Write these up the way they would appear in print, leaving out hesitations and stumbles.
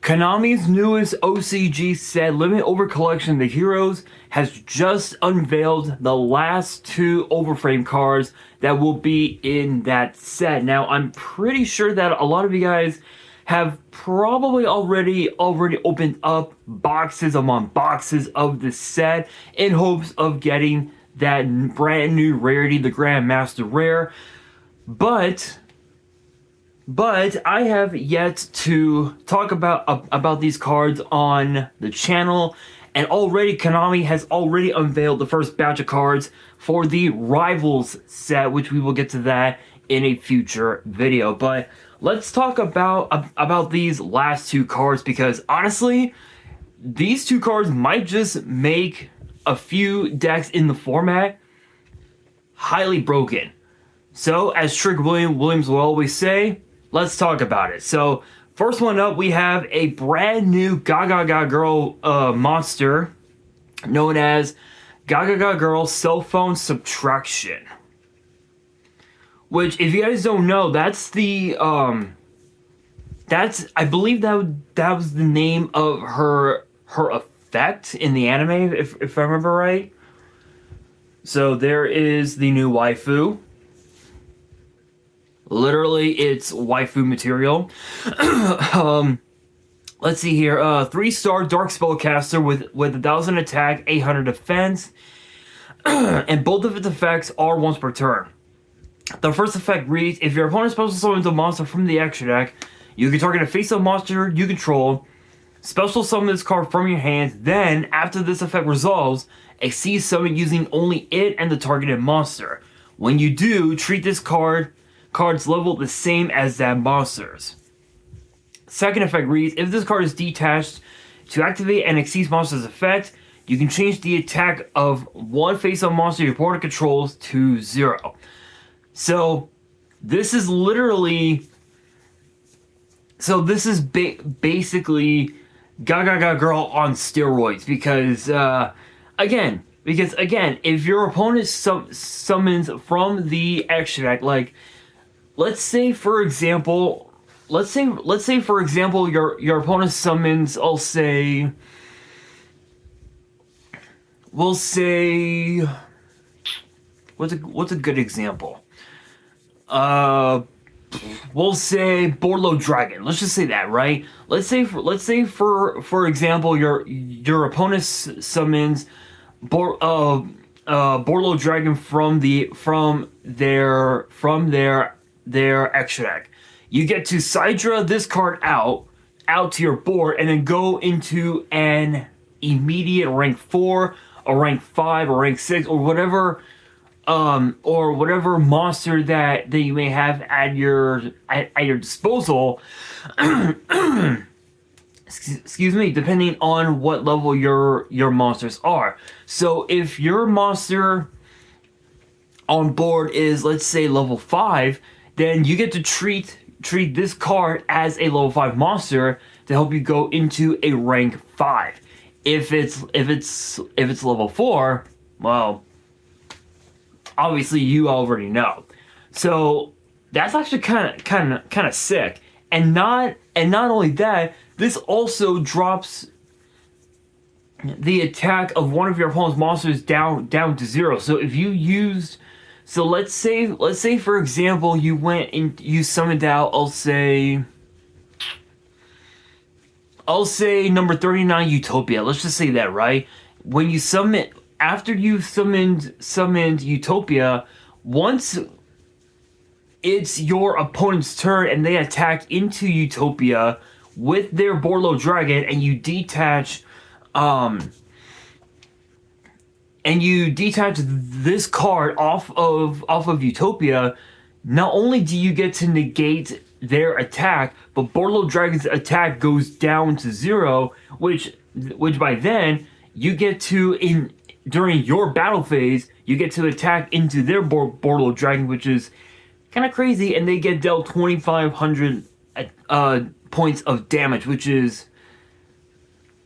Konami's newest OCG set, Limit Over Collection, The Heroes, has just unveiled the last two overframe cards that will be in that set. Now, I'm pretty sure that a lot of you guys have probably already opened up boxes among boxes of the set in hopes of getting that brand new rarity, the Grandmaster Rare. But I have yet to talk about these cards on the channel, and already Konami has already unveiled the first batch of cards for the Rivals set, which we will get to that in a future video. But let's talk about these last two cards, because honestly, these two cards might just make a few decks in the format highly broken. So, as Trick Williams will always say, let's talk about it. So, first one up, we have a brand new Gaga Girl monster known as Gaga Girl Cell Phone Subtraction. Which, if you guys don't know, that's the I believe that was the name of her effect in the anime, if I remember right. So there is the new waifu. Literally, it's waifu material. Let's see here. 3-star Dark Spellcaster with 1,000 attack, 800 defense. And both of its effects are once per turn. The first effect reads, if your opponent special summons a monster from the extra deck, you can target a face-up monster you control, special summon this card from your hands, then, after this effect resolves, exceed summon using only it and the targeted monster. When you do, treat this card's level the same as that monster's. Second effect reads, if this card is detached, to activate and exceed monster's effect, you can change the attack of one face-up monster your opponent controls to 0. So, this is literally... So, this is basically Gaga Girl on steroids, because, again, if your opponent summons from the extra deck, like, let's say for example your opponent summons, we'll say what's a good example? We'll say Borlo Dragon. Let's just say that, right? Let's say for example your opponent summons Borlo Dragon from their extra deck. You get to Sidra this card out to your board, and then go into an immediate rank 4, or rank 5, or rank 6, or whatever monster that you may have at your disposal. Excuse me, depending on what level your monsters are. So if your monster on board is, let's say, level 5, then you get to treat this card as a level 5 monster to help you go into a rank 5. If it's level 4, well, obviously you already know. So that's actually kind of sick. And not only that, this also drops the attack of one of your opponent's monsters down to 0. So if you used, so let's say for example you went and you summoned out, I'll say number 39 Utopia. Let's just say that, right? When you summon, after you've summoned Utopia, once it's your opponent's turn and they attack into Utopia with their Borlo Dragon, and you detach this card off of Utopia, not only do you get to negate their attack, but Borlo Dragon's attack goes down to 0, which by then you get to, during your battle phase, you get to attack into their Borlo Dragon, which is kind of crazy, and they get dealt 2,500 points of damage, which is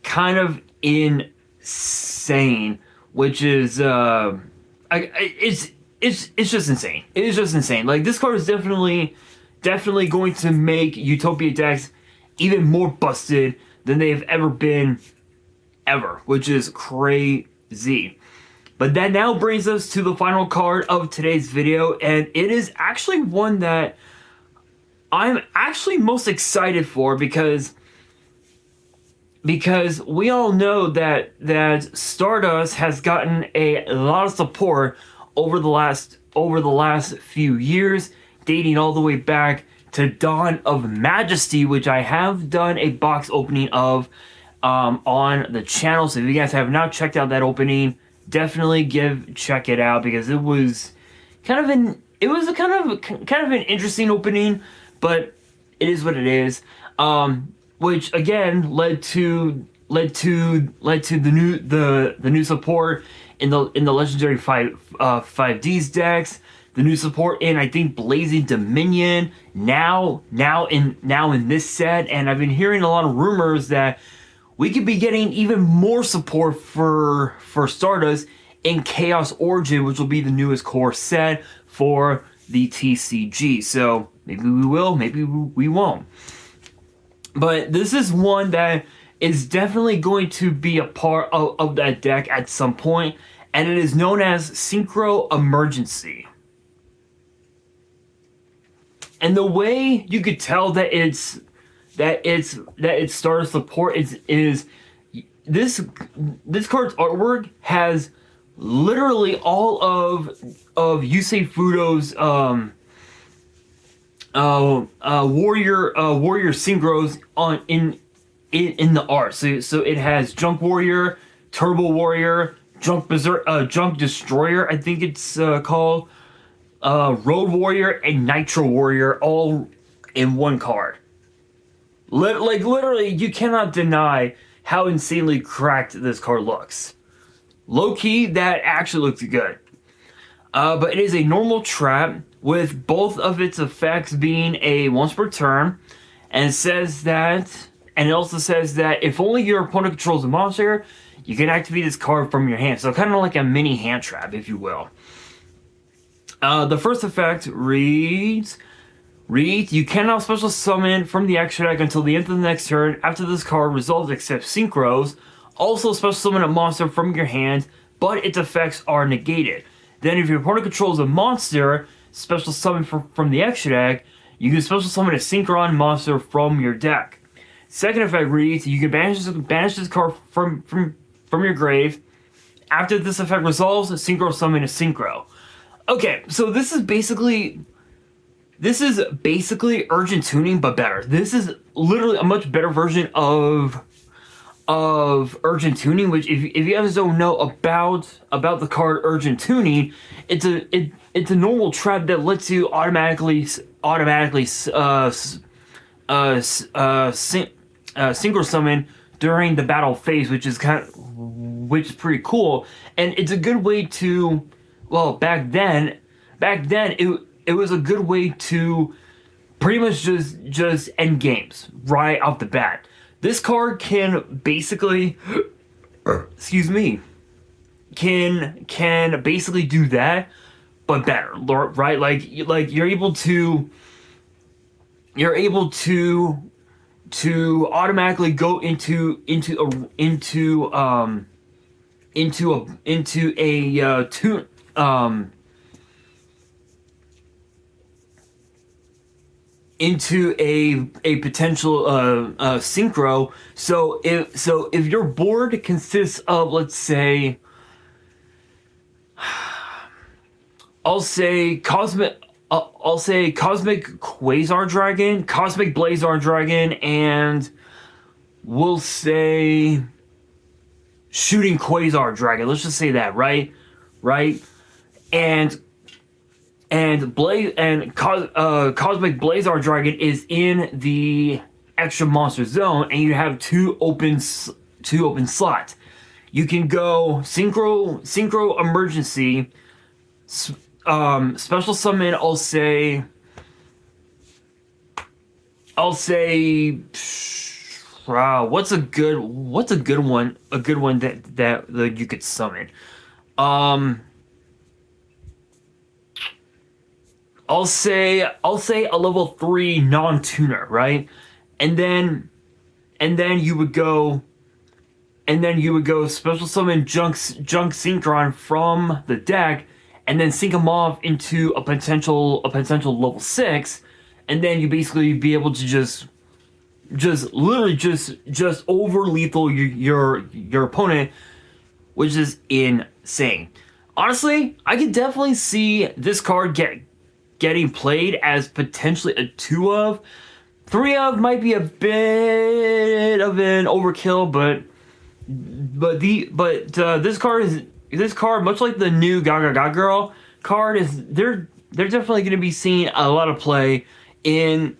kind of insane. Which is it's just insane. It is just insane. Like, this card is definitely going to make Utopia decks even more busted than they've ever been ever, which is crazy. But that now brings us to the final card of today's video, and it is actually one that I'm actually most excited for because we all know that Stardust has gotten a lot of support over the last few years, dating all the way back to Dawn of Majesty, which I have done a box opening of on the channel. So if you guys have not checked out that opening, definitely check it out, because it was kind of an interesting opening, but it is what it is. Which again led to the new support in the legendary 5Ds decks, the new support in, I think, Blazing Dominion now in this set, and I've been hearing a lot of rumors that we could be getting even more support for Stardust in Chaos Origin, which will be the newest core set for the TCG. So maybe we will, maybe we won't. But this is one that is definitely going to be a part of that deck at some point, and it is known as Synchro Emergency. And the way you could tell that it's Stardust support is this card's artwork has literally all of Yusei Fudo's warrior synchros in the art. So it has Junk Warrior, Turbo Warrior, Junk Destroyer, I think it's called, Road Warrior, and Nitro Warrior, all in one card. Literally, you cannot deny how insanely cracked this card looks. Low key, that actually looks good. But it is a normal trap, with both of its effects being a once per turn, and it also says that if only your opponent controls a monster, you can activate this card from your hand. So kind of like a mini hand trap, if you will. The first effect reads, you cannot special summon from the extra deck until the end of the next turn. After this card resolves except synchros, also special summon a monster from your hand, but its effects are negated. Then if your opponent controls a monster, special summon from the extra deck, you can special summon a Synchron monster from your deck. Second effect reads, you can banish this card from your grave. After this effect resolves, Synchro summon a Synchro. Okay, so this is basically urgent tuning, but better. This is literally a much better version of urgent tuning, which if you guys don't know about the card urgent tuning, it's a normal trap that lets you automatically synchro summon during the battle phase, which is pretty cool, and it's a good way to, well, back then it was a good way to pretty much just end games right off the bat. This card can basically, excuse me, can basically do that, but better, right? Like you're able to automatically go into a potential synchro. So if your board consists of, let's say, I'll say Cosmic Quasar Dragon, Cosmic Blazar Dragon, and we'll say Shooting Quasar Dragon. Let's just say that, right? And Cosmic Blazar Dragon is in the extra monster zone, and you have two open slots. You can go Synchro Emergency, special summon. I'll say, what's a good one? A good one that you could summon. I'll say a level 3 non-tuner, right? And then and then you would go special summon Junks Synchron from the deck, and then sync them off into a potential level 6, and then you basically be able to just literally just over lethal your opponent, which is insane. Honestly, I could definitely see this card getting played as potentially a 2 of. 3 of might be a bit of an overkill, but this card, much like the new Gaga Girl card, they're definitely going to be seeing a lot of play in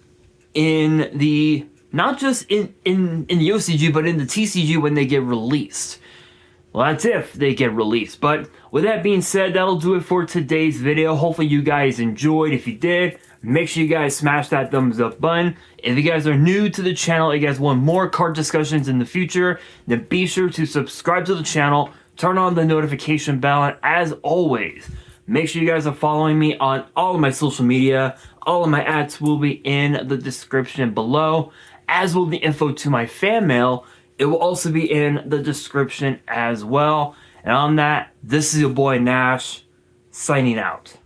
the, not just in the OCG, but in the TCG when they get released. Well, that's if they get released. But with that being said, that'll do it for today's video. Hopefully you guys enjoyed. If you did, make sure you guys smash that thumbs up button. If you guys are new to the channel, you guys want more card discussions in the future, then be sure to subscribe to the channel, turn on the notification bell, and as always, make sure you guys are following me on all of my social media. All of my ads will be in the description below, as will the info to my fan mail. It will also be in the description as well. And on that, this is your boy Nash, signing out.